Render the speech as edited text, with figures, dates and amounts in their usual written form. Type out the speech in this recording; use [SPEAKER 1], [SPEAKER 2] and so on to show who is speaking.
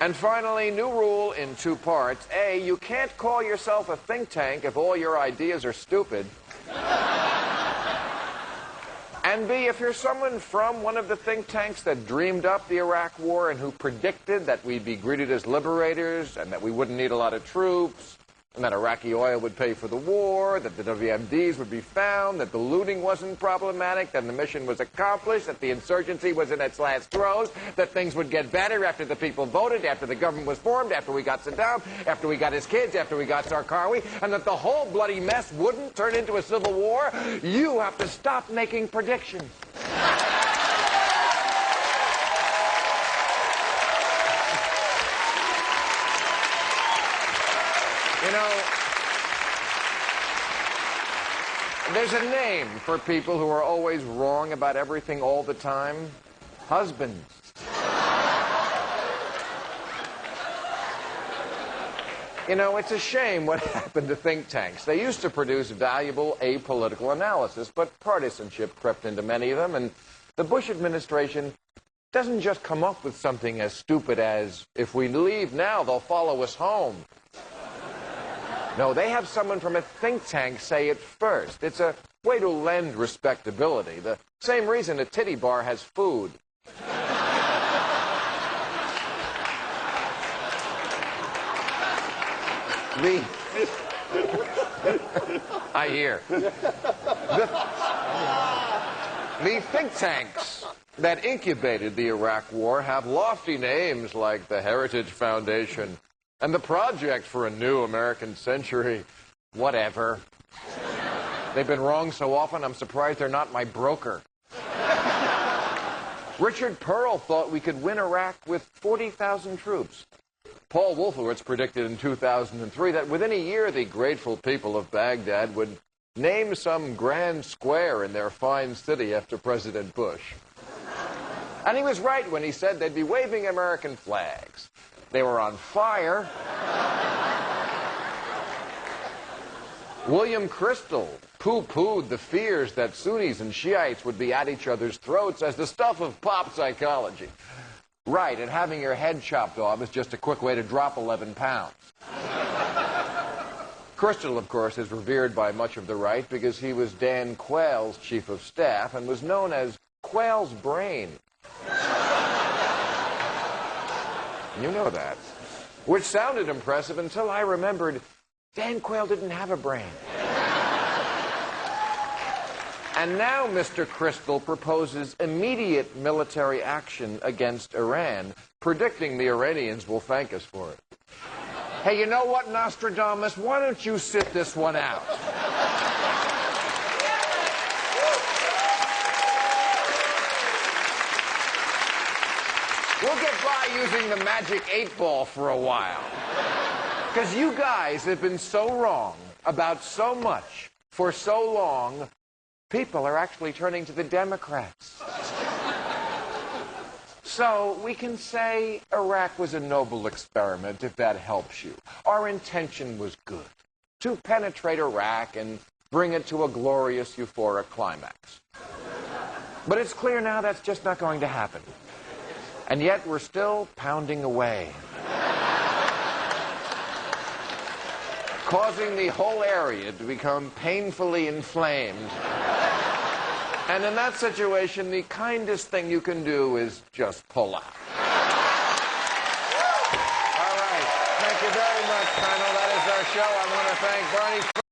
[SPEAKER 1] And finally, new rule in 2 parts. A, you can't call yourself a think tank if all your ideas are stupid. And B, if you're someone from one of the think tanks that dreamed up the Iraq War and who predicted that we'd be greeted as liberators and that we wouldn't need a lot of troops, and that Iraqi oil would pay for the war, that the WMDs would be found, that the looting wasn't problematic, that the mission was accomplished, that the insurgency was in its last throes, that things would get better after the people voted, after the government was formed, after we got Saddam, after we got his kids, after we got Zarqawi, and that the whole bloody mess wouldn't turn into a civil war, you have to stop making predictions. You know, there's a name for people who are always wrong about everything all the time. Husbands. You know, it's a shame what happened to think tanks. They used to produce valuable apolitical analysis, but partisanship crept into many of them, and the Bush administration doesn't just come up with something as stupid as, if we leave now, they'll follow us home. No, they have someone from a think tank say it first. It's a way to lend respectability. The same reason a titty bar has food. I hear. The think tanks that incubated the Iraq War have lofty names like the Heritage Foundation and the Project for a New American Century. Whatever. They've been wrong so often, I'm surprised they're not my broker. Richard Pearl thought we could win Iraq with 40,000 troops. Paul Wolfowitz predicted in 2003 that within a year the grateful people of Baghdad would name some grand square in their fine city after President Bush. And he was right when he said they'd be waving American flags. They were on fire. William Crystal poo-pooed the fears that Sunnis and Shiites would be at each other's throats as the stuff of pop psychology. Right, and having your head chopped off is just a quick way to drop 11 pounds. Crystal, of course, is revered by much of the right because he was Dan Quayle's chief of staff and was known as Quayle's brain. You know that. Which sounded impressive until I remembered Dan Quayle didn't have a brain. And now Mr. Crystal proposes immediate military action against Iran, predicting the Iranians will thank us for it. Hey, you know what, Nostradamus? Why don't you sit this one out? We'll get by using the magic 8-ball for a while. Because you guys have been so wrong about so much for so long, people are actually turning to the Democrats. So we can say Iraq was a noble experiment, if that helps you. Our intention was good, to penetrate Iraq and bring it to a glorious, euphoric climax. But it's clear now that's just not going to happen. And yet we're still pounding away, causing the whole area to become painfully inflamed. And in that situation, the kindest thing you can do is just pull out. All right. Thank you very much, Colonel. That is our show. I want to thank Barney.